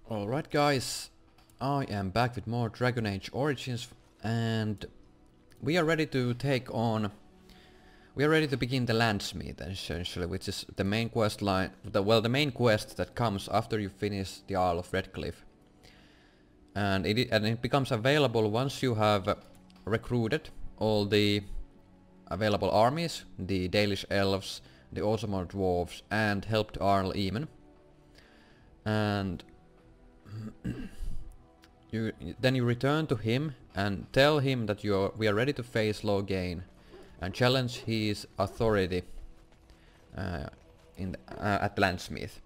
Alright guys, I am back with more Dragon Age Origins and we are ready to take on... We are ready to begin the Landsmeet essentially, which is the main quest line... the main quest that comes after you finish the Isle of Redcliffe. And it becomes available once you have recruited all the available armies, the Dalish elves, the Orzammar dwarves and helped Arl Eamon. And... then you return to him and tell him that we are ready to face Loghain and challenge his authority at Landsmeet.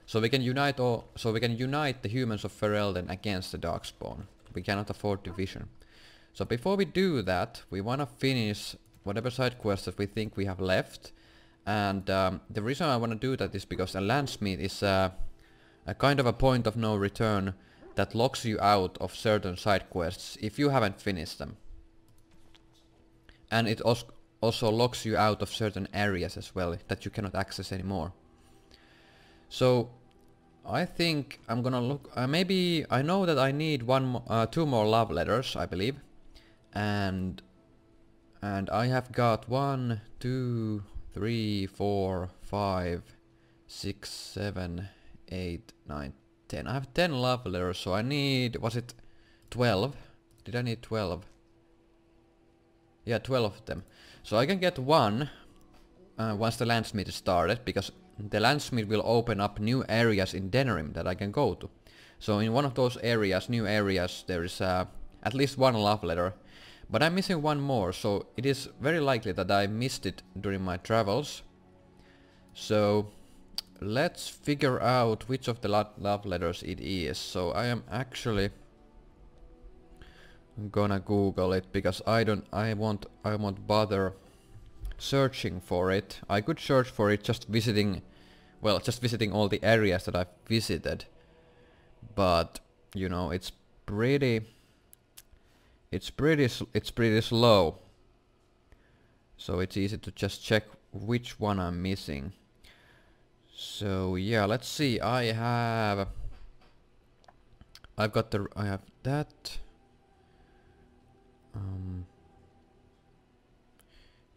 So we can unite the humans of Ferelden against the Darkspawn. We cannot afford division. So before we do that, we wanna finish whatever side quests that we think we have left. And the reason I wanna do that is because a Landsmeet is a kind of a point of no return that locks you out of certain side quests if you haven't finished them. And it also locks you out of certain areas as well that you cannot access anymore. So I think I'm gonna look... maybe I know that I need two more love letters, I believe. And I have got 1, 2, 3, 4, 5, 6, 7, 8, 9, 10. I have 10 love letters, so I need... was it 12? Did I need 12? Yeah, 12 of them. So I can get one once the Landsmeet is started, because the Landsmeet will open up new areas in Denerim that I can go to. So in one of those areas, new areas, there is at least one love letter. But I'm missing one more, so it is very likely that I missed it during my travels. So... let's figure out which of the love letters it is. So I am actually gonna Google it because I won't bother searching for it. I could search for it just visiting all the areas that I've visited. But you know, it's pretty slow. So it's easy to just check which one I'm missing. So yeah, let's see. I have that.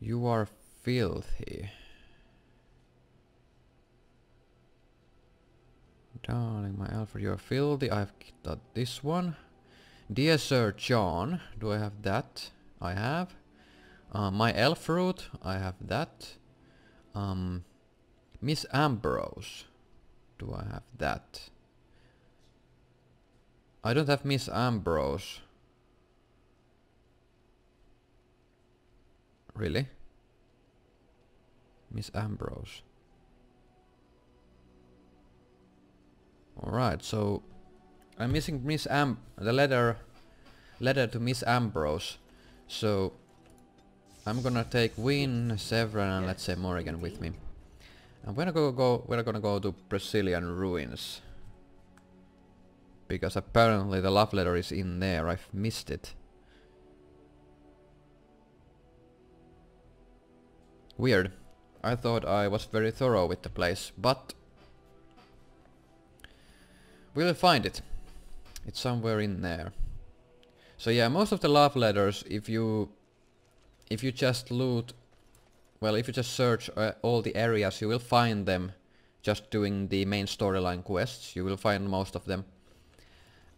You are filthy. Darling, my Alfred, you are filthy. I've got this one. Dear Sir John, do I have that? I have. My elf root, I have that. Miss Ambrose. Do I have that? I don't have Miss Ambrose. Really? Miss Ambrose. Alright, so I'm missing the letter to Miss Ambrose. So I'm gonna take Wynne, Severin and let's say Morrigan with me. And we're gonna go to Brazilian ruins. Because apparently the love letter is in there. I've missed it. Weird. I thought I was very thorough with the place, but we'll find it. It's somewhere in there. So yeah, most of the love letters, if you just loot... well, if you just search all the areas, you will find them just doing the main storyline quests. You will find most of them.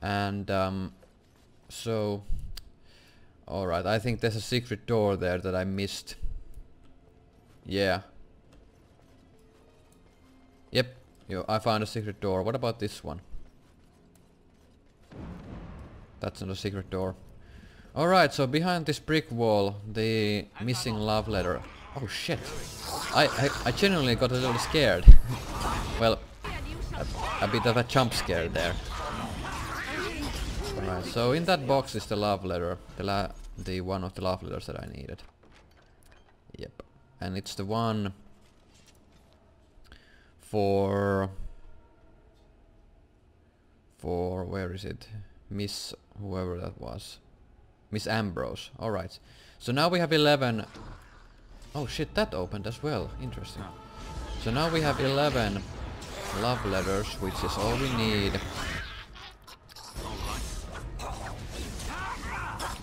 And so... alright, I think there's a secret door there that I missed. Yeah. Yep, I found a secret door. What about this one? That's not a secret door. Alright, so behind this brick wall, the missing love letter... oh shit! I genuinely got a little scared. Well, a bit of a jump scare there. Alright, so in that box is the love letter. The one of the love letters that I needed. Yep. And it's the one for where is it? Miss whoever that was. Miss Ambrose. Alright. So now we have 11... oh shit, that opened as well. Interesting. So now we have 11 love letters, which is all we need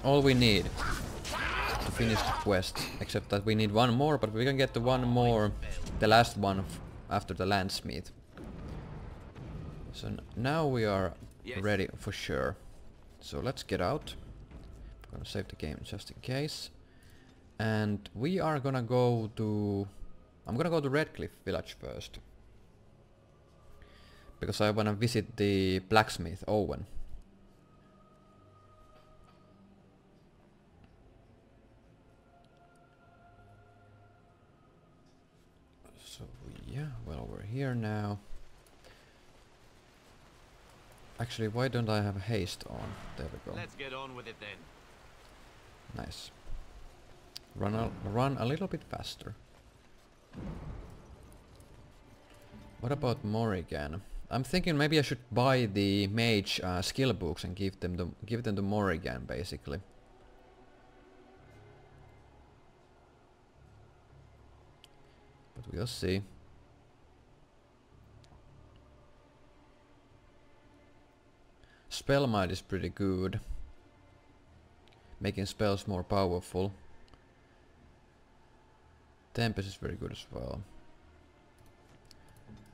all we need to finish the quest. Except that we need one more, but we can get the one more, the last one after the Landsmeet. So now we are ready for sure. So let's get out. I'm gonna save the game just in case. And we are gonna go to... I'm gonna go to Redcliffe village first. Because I wanna visit the blacksmith, Owen. So yeah, well we're here now. Actually, why don't I have haste on? There we go. Let's get on with it then. Nice. Run a little bit faster. What about Morrigan? I'm thinking maybe I should buy the mage skill books and give them to Morrigan basically. But we'll see. Spellmight is pretty good. Making spells more powerful. Tempest is very good as well.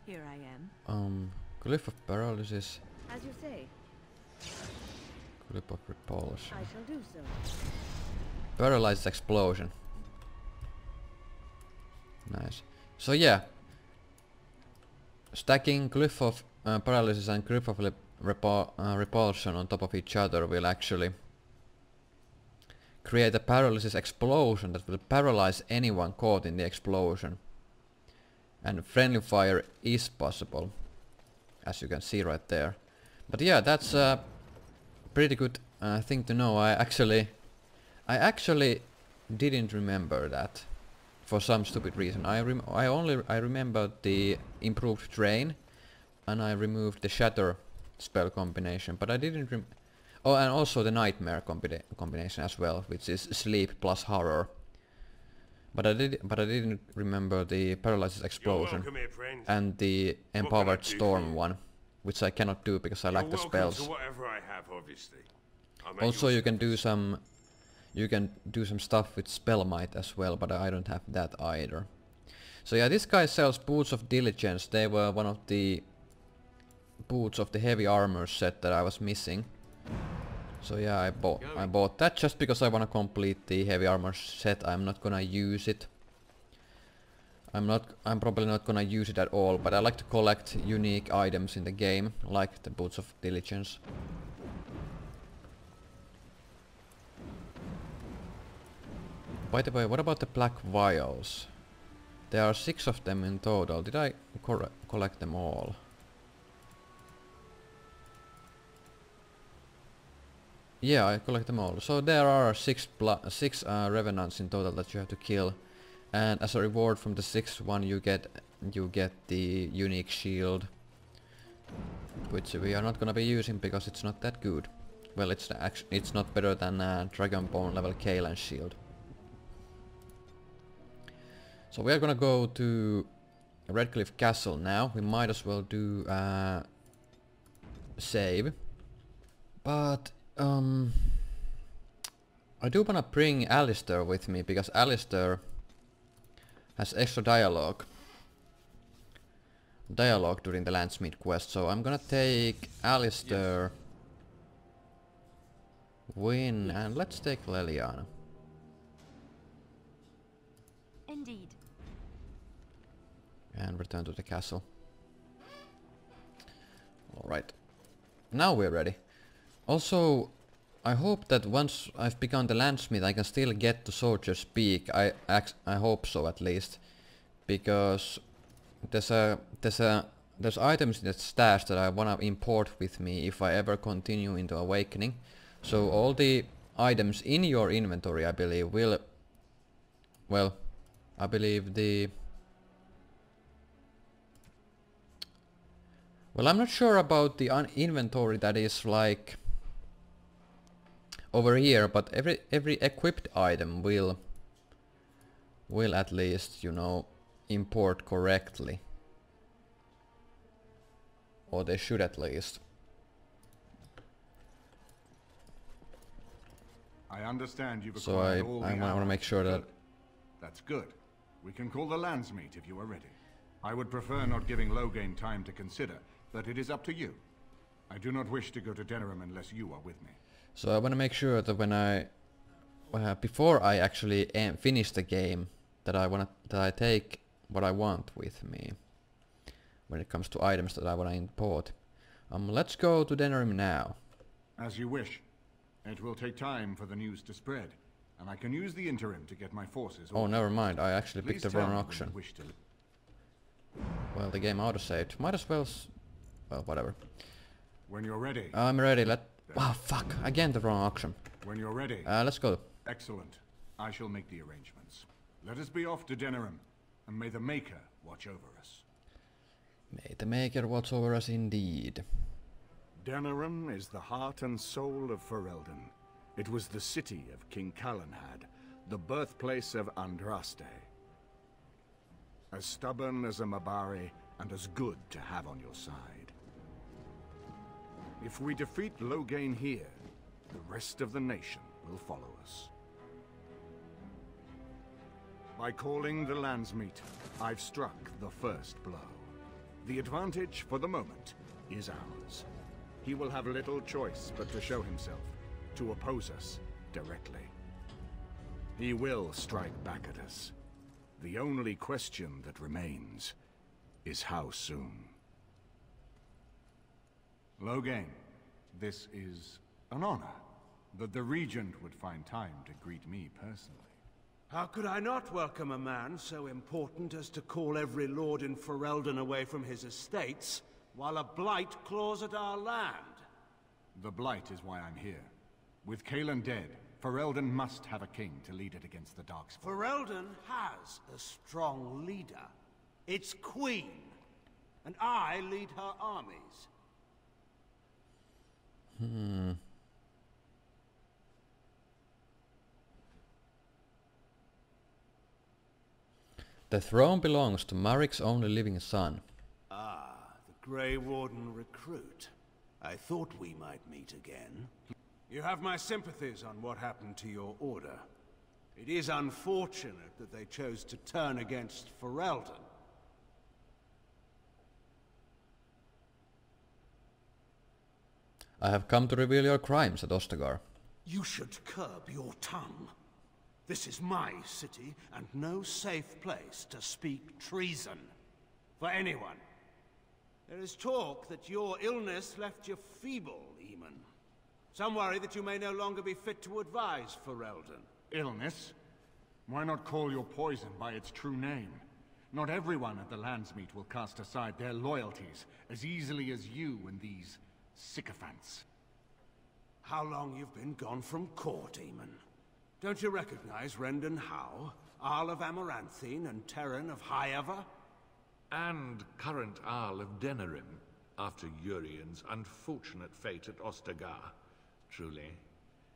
Here I am. Glyph of Paralysis. As you say. Glyph of Repulsion. I shall do so. Paralyzed Explosion. Nice. So yeah. Stacking Glyph of Paralysis and Glyph of Repulsion on top of each other will actually create a paralysis explosion that will paralyze anyone caught in the explosion. And friendly fire is possible, as you can see right there. But yeah, that's a pretty good thing to know. I actually didn't remember that for some stupid reason. I remembered the improved drain, and I removed the shatter spell combination, but I didn't oh, and also the nightmare combination as well, which is sleep plus horror. But I didn't remember the paralysis explosion here, and the empowered storm one, which I cannot do because I lack the spells. I have, obviously. Also, you can do some stuff with Spellmight as well, but I don't have that either. So yeah, this guy sells boots of diligence. They were one of the boots of the heavy armor set that I was missing. So yeah, I bought that just because I want to complete the heavy armor set. I'm not gonna use it. I'm probably not gonna use it at all, but I like to collect unique items in the game, like the boots of diligence. By the way, what about the black vials? There are 6 of them in total. Did I collect them all? Yeah, I collect them all. So there are 6 revenants in total that you have to kill, and as a reward from the 6th one you get the unique shield, which we are not gonna be using because it's not that good. Well, it's not better than Dragonbone level Kaelan shield. So we are gonna go to Redcliffe Castle now. We might as well do save, but I do wanna bring Alistair with me because Alistair has extra dialogue during the Landsmeet quest. So I'm gonna take Alistair, Win, and let's take Leliana. Indeed. And return to the castle. Alright. Now we're ready. Also, I hope that once I've become the Landsmith I can still get to Soldier's Peak. I hope so at least. Because there's items in that stash that I wanna import with me if I ever continue into Awakening. So all the items in your inventory I believe will... Well, I believe the... Well, I'm not sure about the inventory that is like over here, but every equipped item will at least, you know, import correctly. Or they should at least. I understand you've So I acquired all the want to make sure that... Good. That's good. We can call the Landsmeet if you are ready. I would prefer not giving Loghain time to consider, but it is up to you. I do not wish to go to Denerim unless you are with me. So I want to make sure that when I... before I actually finish the game, that I take what I want with me. When it comes to items that I want to import. Let's go to Denerim now. As you wish. It will take time for the news to spread, and I can use the interim to get my forces... Oh, never mind. I actually picked the wrong option. Wish to... Well, the game auto-saved. Might as well... well, whatever. When you're ready. I'm ready. Oh, fuck. Again the wrong option. When you're ready. Let's go. Excellent. I shall make the arrangements. Let us be off to Denerim, and may the Maker watch over us. May the Maker watch over us indeed. Denerim is the heart and soul of Ferelden. It was the city of King Calenhad, the birthplace of Andraste. As stubborn as a Mabari, and as good to have on your side. If we defeat Loghain here, the rest of the nation will follow us. By calling the Landsmeet, I've struck the first blow. The advantage, for the moment, is ours. He will have little choice but to show himself, to oppose us directly. He will strike back at us. The only question that remains is how soon. Loghain, this is an honor that the Regent would find time to greet me personally. How could I not welcome a man so important as to call every lord in Ferelden away from his estates, while a blight claws at our land? The blight is why I'm here. With Cailan dead, Ferelden must have a king to lead it against the Darkspawn. Ferelden has a strong leader. Its queen. And I lead her armies. The throne belongs to Marik's only living son. Ah, the Grey Warden recruit. I thought we might meet again. You have my sympathies on what happened to your order. It is unfortunate that they chose to turn against Ferelden. I have come to reveal your crimes at Ostagar. You should curb your tongue. This is my city, and no safe place to speak treason. For anyone. There is talk that your illness left you feeble, Eamon. Some worry that you may no longer be fit to advise Ferelden. Illness? Why not call your poison by its true name? Not everyone at the Landsmeet will cast aside their loyalties as easily as you and these sycophants. How long you've been gone from court, Eamon? Don't you recognize Rendon Howe, Arl of Amaranthine and Terran of Highever? And current Arl of Denerim, after Urian's unfortunate fate at Ostagar. Truly,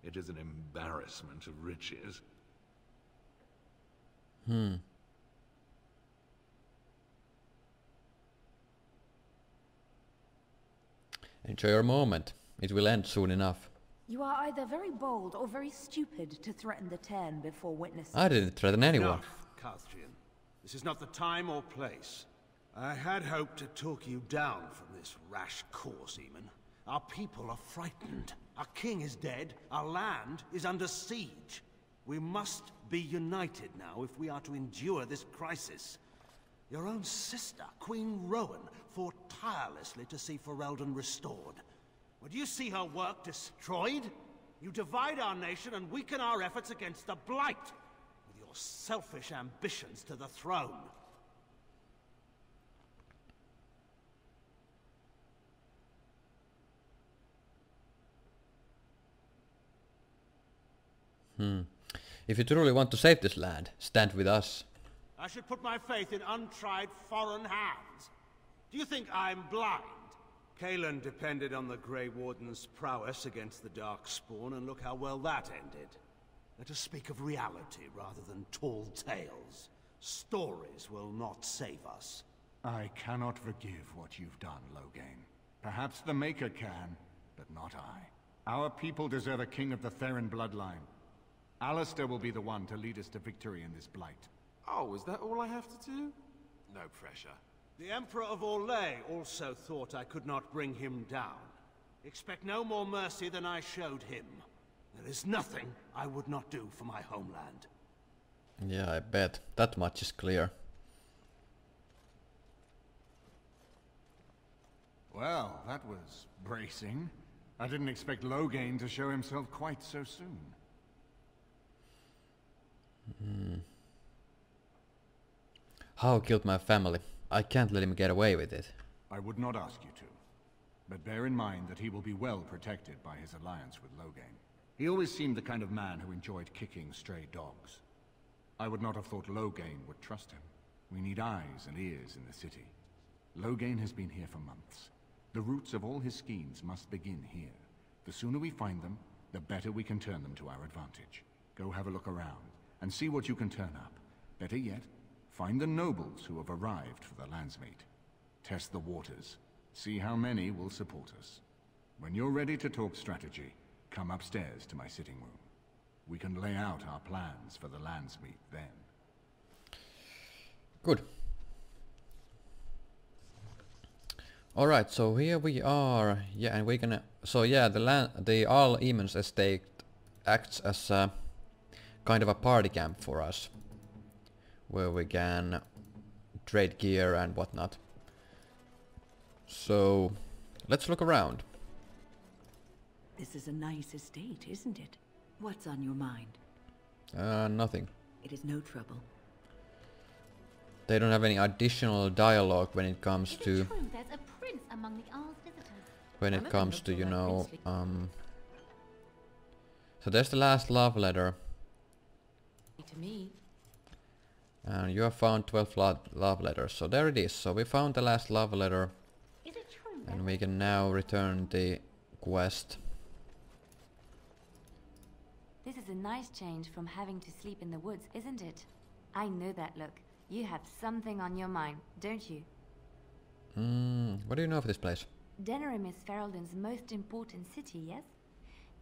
it is an embarrassment of riches. Enjoy your moment. It will end soon enough. You are either very bold or very stupid to threaten the Ten before witnesses. I didn't threaten anyone. Enough, Carthrian. This is not the time or place. I had hoped to talk you down from this rash course, Eamon. Our people are frightened. Our king is dead. Our land is under siege. We must be united now if we are to endure this crisis. Your own sister, Queen Rowan, fought tirelessly to see Ferelden restored. Would you see her work destroyed? You divide our nation and weaken our efforts against the Blight, with your selfish ambitions to the throne. If you truly want to save this land, stand with us. I should put my faith in untried foreign hands. Do you think I'm blind? Cailan depended on the Grey Warden's prowess against the Darkspawn, and look how well that ended. Let us speak of reality rather than tall tales. Stories will not save us. I cannot forgive what you've done, Loghain. Perhaps the Maker can, but not I. Our people deserve a king of the Theron bloodline, Alistair will be the one to lead us to victory in this blight. Oh, is that all I have to do? No pressure. The Emperor of Orlais also thought I could not bring him down. Expect no more mercy than I showed him. There is nothing I would not do for my homeland. Yeah, I bet. That much is clear. Well, that was bracing. I didn't expect Loghain to show himself quite so soon. How killed my family? I can't let him get away with it. I would not ask you to. But bear in mind that he will be well protected by his alliance with Loghain. He always seemed the kind of man who enjoyed kicking stray dogs. I would not have thought Loghain would trust him. We need eyes and ears in the city. Loghain has been here for months. The roots of all his schemes must begin here. The sooner we find them, the better we can turn them to our advantage. Go have a look around, and see what you can turn up. Better yet, find the nobles who have arrived for the Landsmeet. Test the waters. See how many will support us. When you're ready to talk strategy, come upstairs to my sitting room. We can lay out our plans for the Landsmeet then. Good. Alright, so here we are. Yeah, and we're gonna... So yeah, the All Eamon's estate acts as a kind of a party camp for us, where we can trade gear and whatnot. So let's look around. This is a nice estate, isn't it? What's on your mind? Nothing. It is no trouble. They don't have any additional dialogue when it comes to... True, there's a prince among the Isle's visitors. When it comes to, you know, so there's the last love letter. To me. And you have found 12 love letters, so there it is. So we found the last love letter. Is it true? And we can now return the quest. This is a nice change from having to sleep in the woods, isn't it? I know that look. You have something on your mind, don't you? What do you know of this place? Denerim is Ferelden's most important city, yes?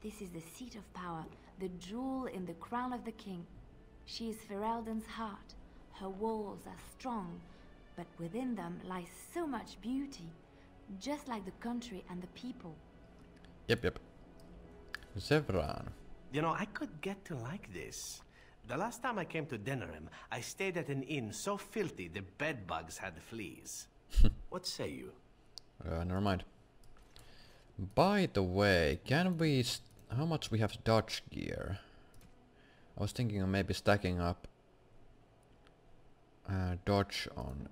This is the seat of power, the jewel in the crown of the king. She is Ferelden's heart. Her walls are strong, but within them lies so much beauty, just like the country and the people. Yep. Zevran. You know, I could get to like this. The last time I came to Denerim, I stayed at an inn so filthy the bedbugs had fleas. What say you? Never mind. By the way, can we... how much we have dodge gear? I was thinking of maybe stacking up dodge on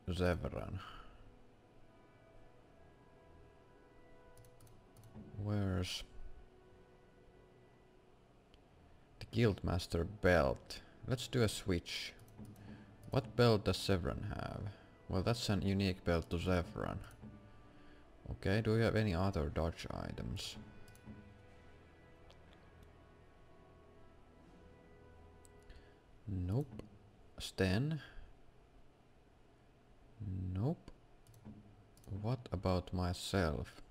Zevran. Where's the Guildmaster belt? Let's do a switch. What belt does Zevran have? Well, that's an unique belt to Zevran. Okay, do we have any other dodge items? Nope. Sten? Nope. What about myself?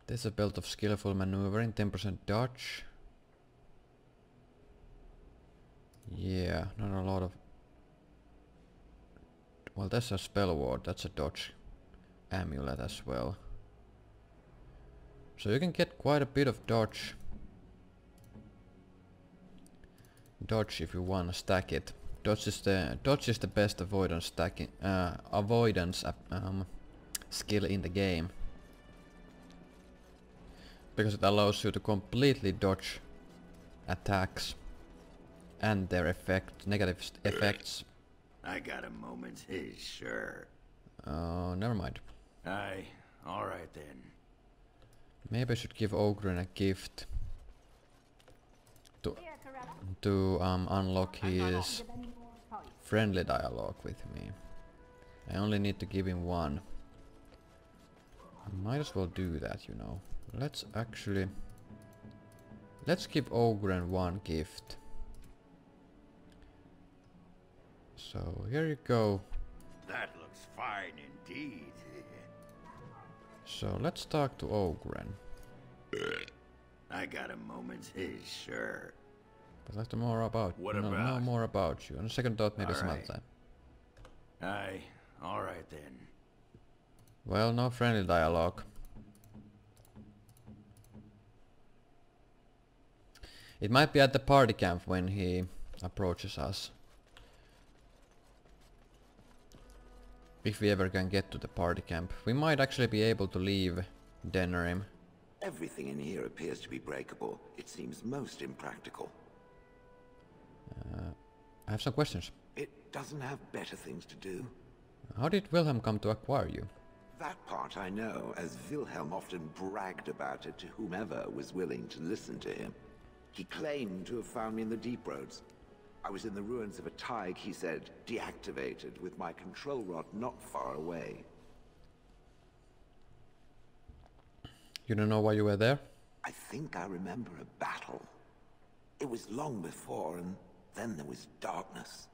There's a belt of skillful maneuvering, 10% dodge. Yeah, not a lot of... Well, that's a spell ward, that's a dodge amulet as well. So you can get quite a bit of dodge. Dodge if you wanna stack it. Dodge is the best avoidance stacking skill in the game. Because it allows you to completely dodge attacks and their negative effects. I got a moment, sure. Oh, never mind. Aye, alright then. Maybe I should give Ogren a gift to unlock his friendly dialogue with me. I only need to give him one. I might as well do that, you know. Let's give Ogren one gift. So here you go. That looks fine indeed. So let's talk to Ogren. I got a moment's his, sure. But like to more about know more about you. On a second thought, maybe some other time. Aye, all right then. Well, no friendly dialogue. It might be at the party camp when he approaches us. If we ever can get to the party camp. We might actually be able to leave Denerim. Everything in here appears to be breakable. It seems most impractical. I have some questions. It doesn't have better things to do. How did Wilhelm come to acquire you? That part I know, as Wilhelm often bragged about it to whomever was willing to listen to him. He claimed to have found me in the deep roads. I was in the ruins of a Tig, he said, deactivated, with my control rod not far away. You don't know why you were there? I think I remember a battle. It was long before, and then there was darkness.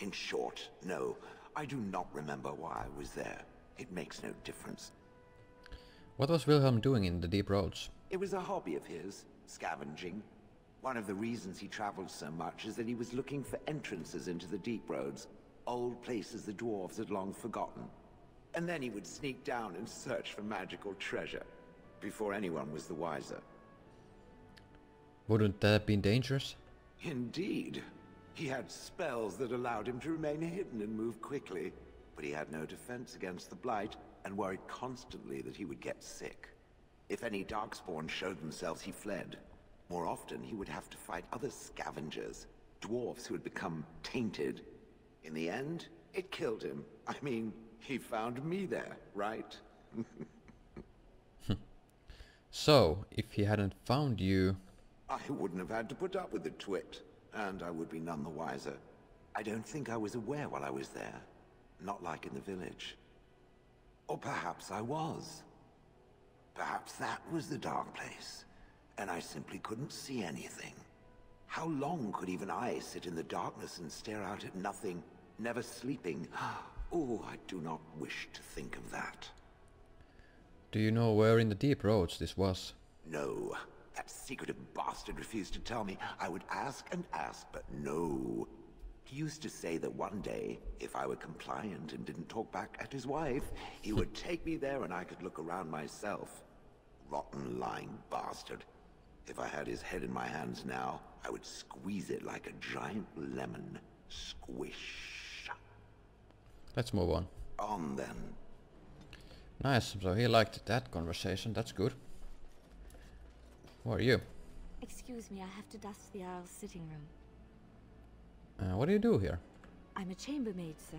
In short, no, I do not remember why I was there. It makes no difference. What was Wilhelm doing in the deep roads? It was a hobby of his, scavenging. One of the reasons he traveled so much is that he was looking for entrances into the deep roads, old places the dwarves had long forgotten. And then he would sneak down and search for magical treasure, before anyone was the wiser. Wouldn't that have been dangerous? Indeed. He had spells that allowed him to remain hidden and move quickly, but he had no defense against the Blight, and worried constantly that he would get sick. If any Darkspawn showed themselves, he fled. More often, he would have to fight other scavengers, dwarves who had become tainted. In the end, it killed him. I mean, he found me there, right? So, if he hadn't found you... I wouldn't have had to put up with the twit, and I would be none the wiser. I don't think I was aware while I was there. Not like in the village. Or perhaps I was. Perhaps that was the dark place, and I simply couldn't see anything. How long could even I sit in the darkness and stare out at nothing, never sleeping? Oh, I do not wish to think of that. Do you know where in the deep roads this was? No. That secretive bastard refused to tell me. I would ask and ask, but no. He used to say that one day, if I were compliant and didn't talk back at his wife, he would take me there and I could look around myself. Rotten, lying bastard. If I had his head in my hands now, I would squeeze it like a giant lemon. Squish. Let's move on. On then. Nice, so he liked that conversation, that's good. Who are you? Excuse me, I have to dust the Earl's sitting room. What do you do here? I'm a chambermaid, sir.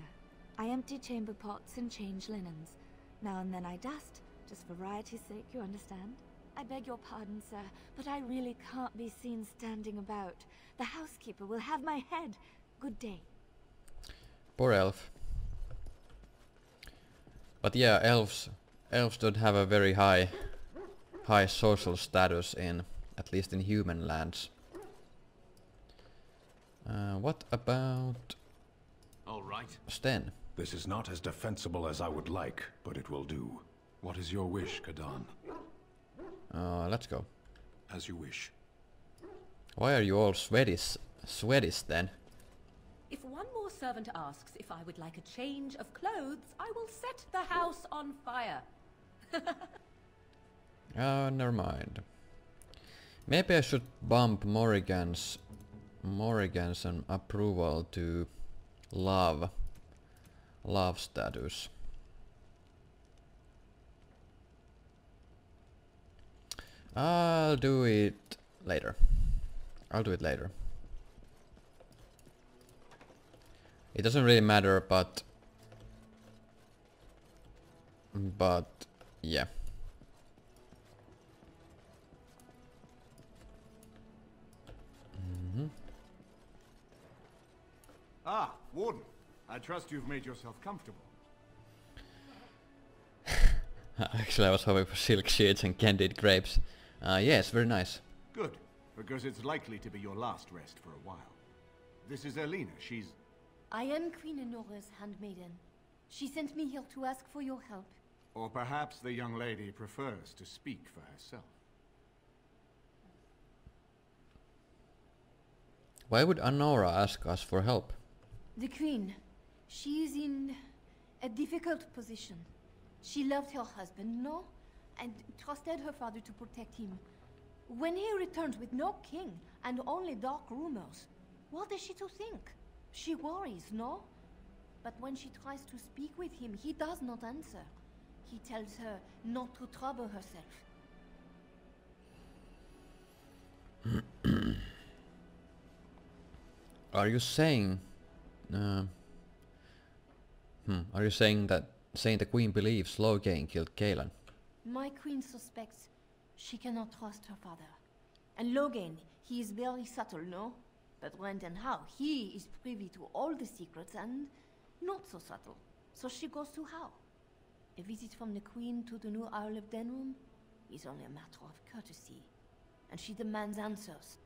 I empty chamber pots and change linens. Now and then I dust, just for variety's sake, you understand? I beg your pardon, sir, but I really can't be seen standing about. The housekeeper will have my head. Good day. Poor elf. But yeah, elves don't have a very high social status in, at least in human lands. What about... All right. Sten? This is not as defensible as I would like, but it will do. What is your wish, Kadan? Let's go. As you wish. Why are you all sweaty, Sten? If one more servant asks if I would like a change of clothes, I will set the house on fire. Never mind. Maybe I should bump Morrigan's approval to love status. I'll do it later. It doesn't really matter, but yeah. Ah, Warden. I trust you've made yourself comfortable. Actually, I was hoping for silk sheets and candied grapes. Yes, very nice. Good, because it's likely to be your last rest for a while. This is Elena. She's... I am Queen Enora's handmaiden. She sent me here to ask for your help. Or perhaps the young lady prefers to speak for herself. Why would Anora ask us for help? The queen, she is in a difficult position. She loved her husband, no? And trusted her father to protect him. When he returned with no king and only dark rumors, what is she to think? She worries, no? But when she tries to speak with him, he does not answer. He tells her not to trouble herself. Are you saying... Are you saying that the queen believes Loghain killed Kaelan? My queen suspects she cannot trust her father. And Loghain, he is very subtle, no? But when and how, he is privy to all the secrets and not so subtle. So she goes to how? A visit from the queen to the new Isle of Denrum is only a matter of courtesy. And she demands answers.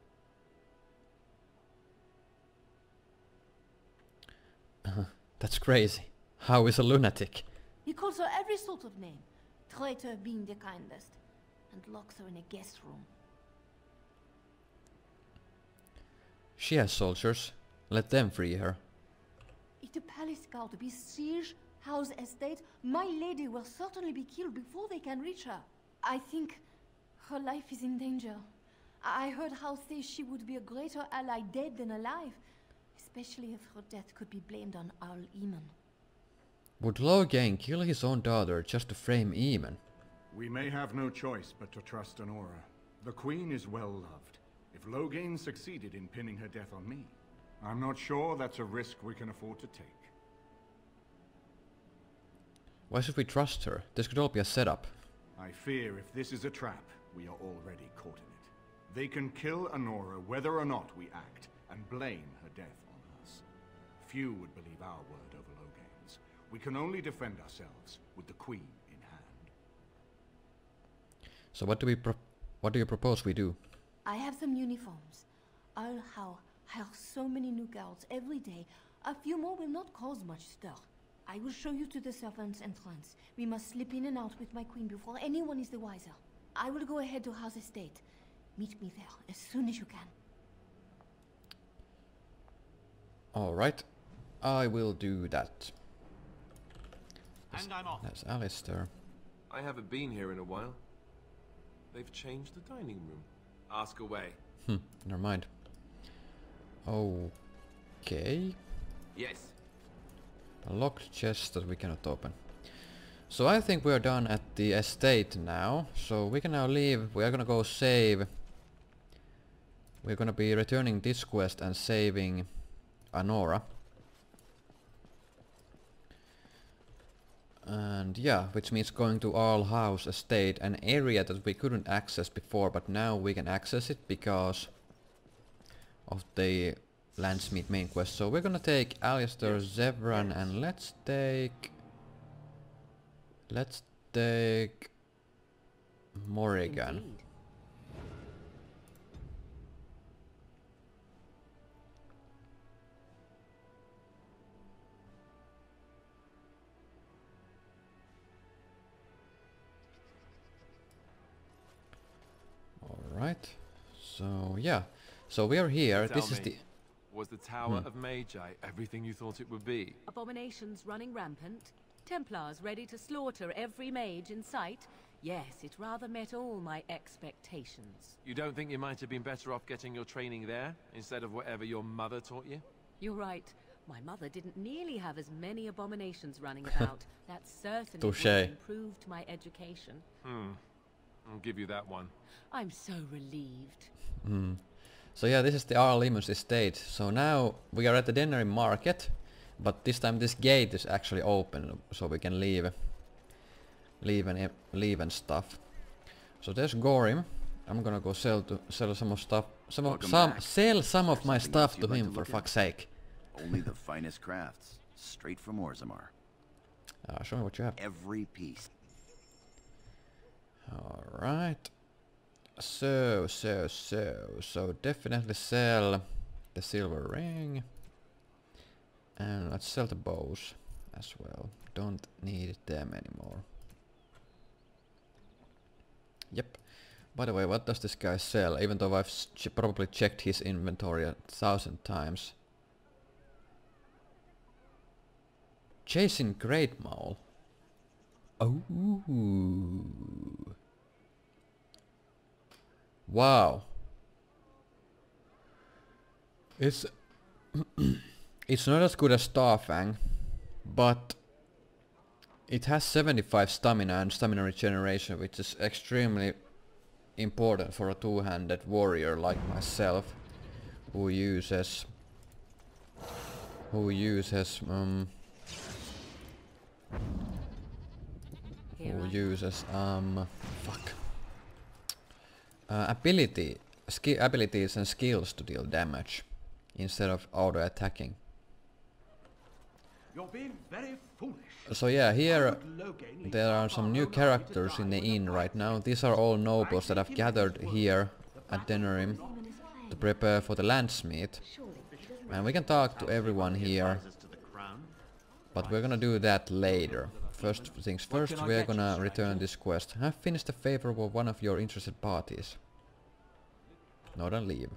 That's crazy. How is a lunatic? He calls her every sort of name, traitor being the kindest, and locks her in a guest room. She has soldiers. Let them free her. If the palace guard besiege Howe's estate, my lady will certainly be killed before they can reach her. I think her life is in danger. I heard Howe say she would be a greater ally dead than alive, especially if her death could be blamed on Owl Eamon. Would Loghain kill his own daughter just to frame Eamon? We may have no choice but to trust Anora. The Queen is well loved. If Loghain succeeded in pinning her death on me, I'm not sure that's a risk we can afford to take. Why should we trust her? This could all be a setup. I fear if this is a trap, we are already caught in it. They can kill Anora whether or not we act, and blame her death on us. Few would believe our word over Loghain's. We can only defend ourselves with the Queen in hand. So what do you propose we do? I have some uniforms. I'll hire so many new guards every day. A few more will not cause much stir. I will show you to the servants' entrance. We must slip in and out with my queen before anyone is the wiser. I will go ahead to House Estate. Meet me there as soon as you can. Alright. I will do that. And I'm off. That's Alistair. I haven't been here in a while. They've changed the dining room. Ask away. Never mind. Okay. Yes. A locked chest that we cannot open. So I think we're done at the estate now. So we can now leave. We are gonna go save. We're gonna be returning this quest and saving Anora. And yeah, which means going to All House Estate, an area that we couldn't access before, but now we can access it because of the Landsmeet main quest. So we're gonna take Alistair, Zevran, and let's take Morrigan. Indeed. Alright. So yeah. So we are here. This is the... Was the Tower of Magi everything you thought it would be? Abominations running rampant, Templars ready to slaughter every mage in sight. Yes, it rather met all my expectations. You don't think you might have been better off getting your training there, instead of whatever your mother taught you? You're right. My mother didn't nearly have as many abominations running about. That certainly would have improved my education. I'll give you that one. I'm so relieved. So yeah, this is the Arlimus estate. So now we are at the Dennery market, but this time this gate is actually open, so we can leave and stuff. So there's Gorim. I'm gonna go sell some of stuff. Sell some of my stuff to him, for fuck's sake. Only the finest crafts, straight from Orzammar. Show me what you have. Every piece. Alright. So definitely sell the silver ring. And let's sell the bows as well. Don't need them anymore. Yep. By the way, what does this guy sell? Even though I've probably checked his inventory 1,000 times. Chasing Great Maul. Oh. Wow. It's it's not as good as Starfang, but it has 75 stamina and stamina regeneration, which is extremely important for a two-handed warrior like myself, who uses abilities and skills to deal damage instead of auto attacking. You're being very foolish. So yeah, here there are some new characters in the inn right now. These are all nobles that have gathered here at Denerim to prepare for the Landsmeet. And we can talk to everyone here, but we're gonna do that later. First things first, we're gonna return this quest. Have finished the favor of one of your interested parties. No, don't leave.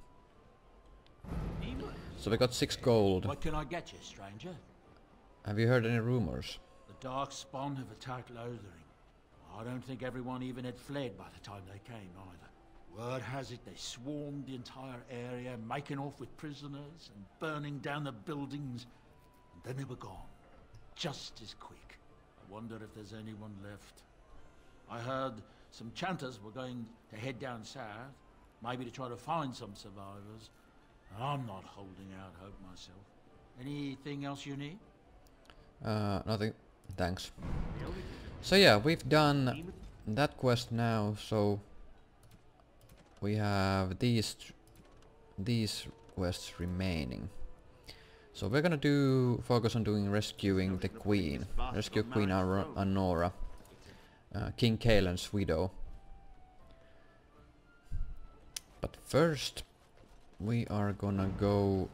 So we got 6 gold. What can I get you, stranger? Have you heard any rumors? The dark spawn have attacked Lothering. I don't think everyone even had fled by the time they came either. Word has it they swarmed the entire area, making off with prisoners and burning down the buildings. And then they were gone. Just as quick. I wonder if there's anyone left. I heard some chanters were going to head down south, maybe to try to find some survivors. I'm not holding out hope myself. Anything else you need? Nothing. Thanks. So yeah, we've done that quest now, so we have these quests remaining. So we're gonna focus on rescuing the Queen. Rescue Queen Anora, King Kaelan's widow. But first, we are gonna go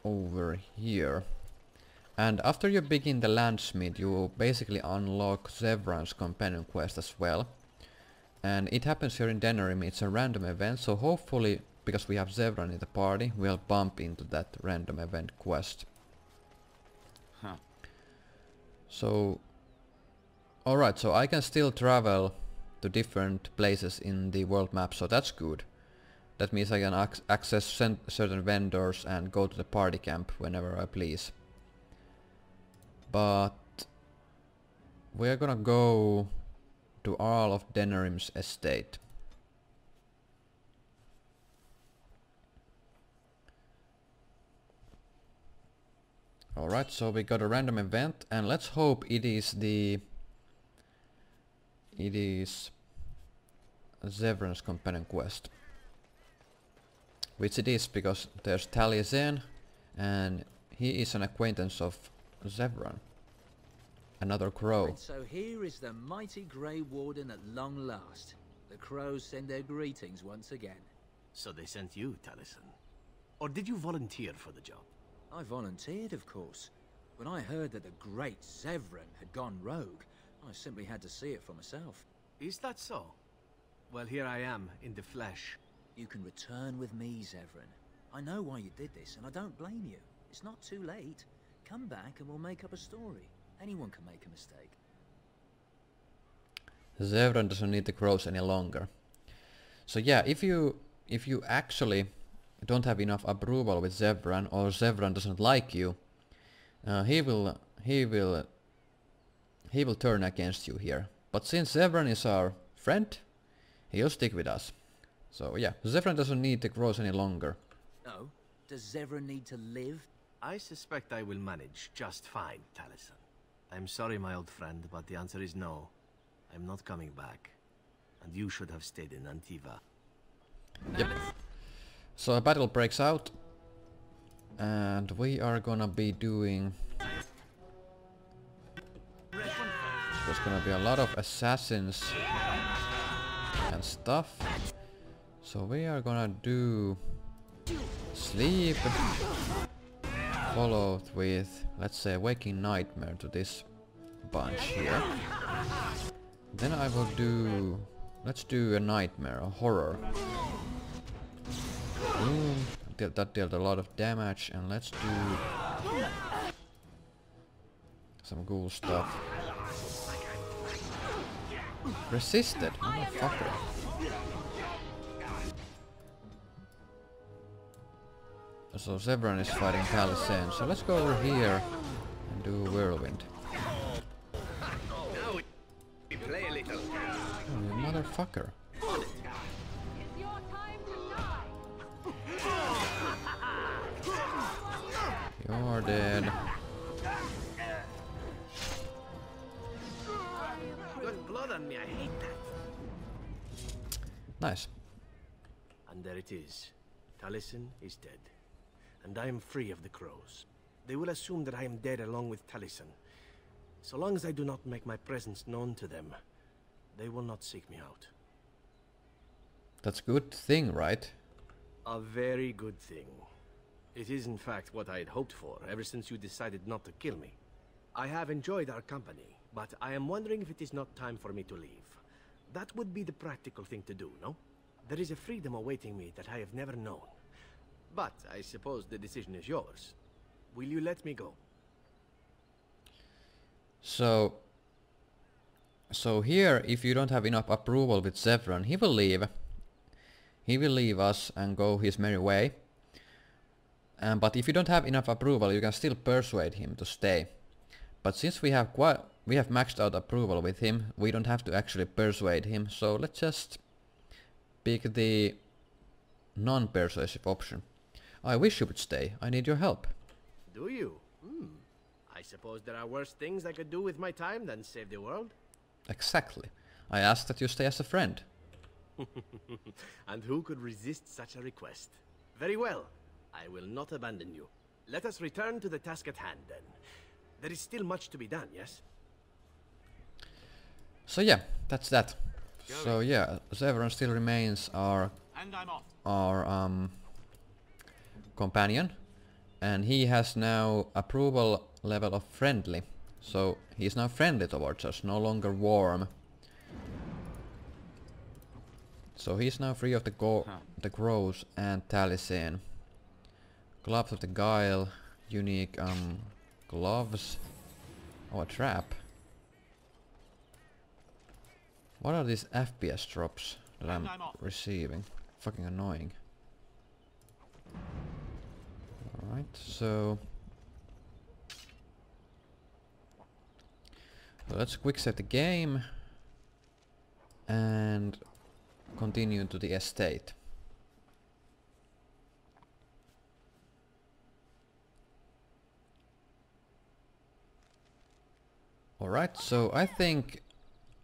over here. And after you begin the Landsmeet, you basically unlock Zevran's companion quest as well. And it happens here in Denerim. It's a random event, so hopefully, because we have Zevran in the party, we'll bump into that random event quest. Huh. So, alright, so I can still travel to different places in the world map, so that's good. That means I can access certain vendors and go to the party camp whenever I please. But we're gonna go to Earl of Denerim's estate. Alright, so we got a random event, and let's hope it is Zevran's companion quest. Which it is, because there's Taliesin, and he is an acquaintance of Zevran. Another crow. Right, so here is the mighty Grey Warden at long last. The crows send their greetings once again. So they sent you, Taliesin? Or did you volunteer for the job? I volunteered, of course. When I heard that the great Zevran had gone rogue, I simply had to see it for myself. Is that so? Well, here I am, in the flesh. You can return with me, Zevran. I know why you did this, and I don't blame you. It's not too late. Come back and we'll make up a story. Anyone can make a mistake. Zevran doesn't need the crows any longer. So yeah, if you actually don't have enough approval with Zevran, or Zevran doesn't like you, he will turn against you here. But since Zevran is our friend, he'll stick with us. So yeah, Zevran doesn't need the crows any longer. No? Does Zevran need to live? I suspect I will manage just fine, Taliesin. I'm sorry, my old friend, but the answer is no. I'm not coming back. And you should have stayed in Antiva. Yep. So a battle breaks out. And we are gonna be doing... There's gonna be a lot of assassins and stuff. So we are gonna do... Sleep. Followed with, let's say, Waking Nightmare to this bunch here. Then I will do Let's do a nightmare, a horror. Boom. That dealt a lot of damage, and let's do some cool stuff. Resisted, motherfucker. So Severin is fighting Taliesin, so let's go over here and do Whirlwind. Now we play a little. Oh, you motherfucker. You're dead. Got blood on me, I hate that. Nice. And there it is. Taliesin is dead. And I am free of the crows. They will assume that I am dead along with Taliesin. So long as I do not make my presence known to them, they will not seek me out. That's a good thing, right? A very good thing. It is in fact what I had hoped for ever since you decided not to kill me. I have enjoyed our company, but I am wondering if it is not time for me to leave. That would be the practical thing to do, no? There is a freedom awaiting me that I have never known. But I suppose the decision is yours. Will you let me go? So here, if you don't have enough approval with Severin, he will leave. He will leave us and go his merry way. But if you don't have enough approval, you can still persuade him to stay. But since we have maxed out approval with him, we don't have to actually persuade him. So let's just pick the non-persuasive option. I wish you would stay. I need your help. Do you? I suppose there are worse things I could do with my time than save the world. Exactly. I ask that you stay as a friend. And who could resist such a request? Very well. I will not abandon you. Let us return to the task at hand, then. There is still much to be done, yes? So yeah, that's that. So yeah, Severin still remains our companion, and he has now approval level of friendly. So he's now friendly towards us, no longer warm. So he's now free of the crows and Taliesin. Gloves of the Guile, unique gloves. Oh, a trap. What are these FPS drops that I'm receiving? Fucking annoying. Alright, so let's quick set the game and continue to the estate. Alright, so I think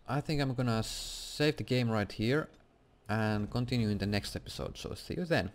I'm gonna save the game right here and continue in the next episode, so see you then.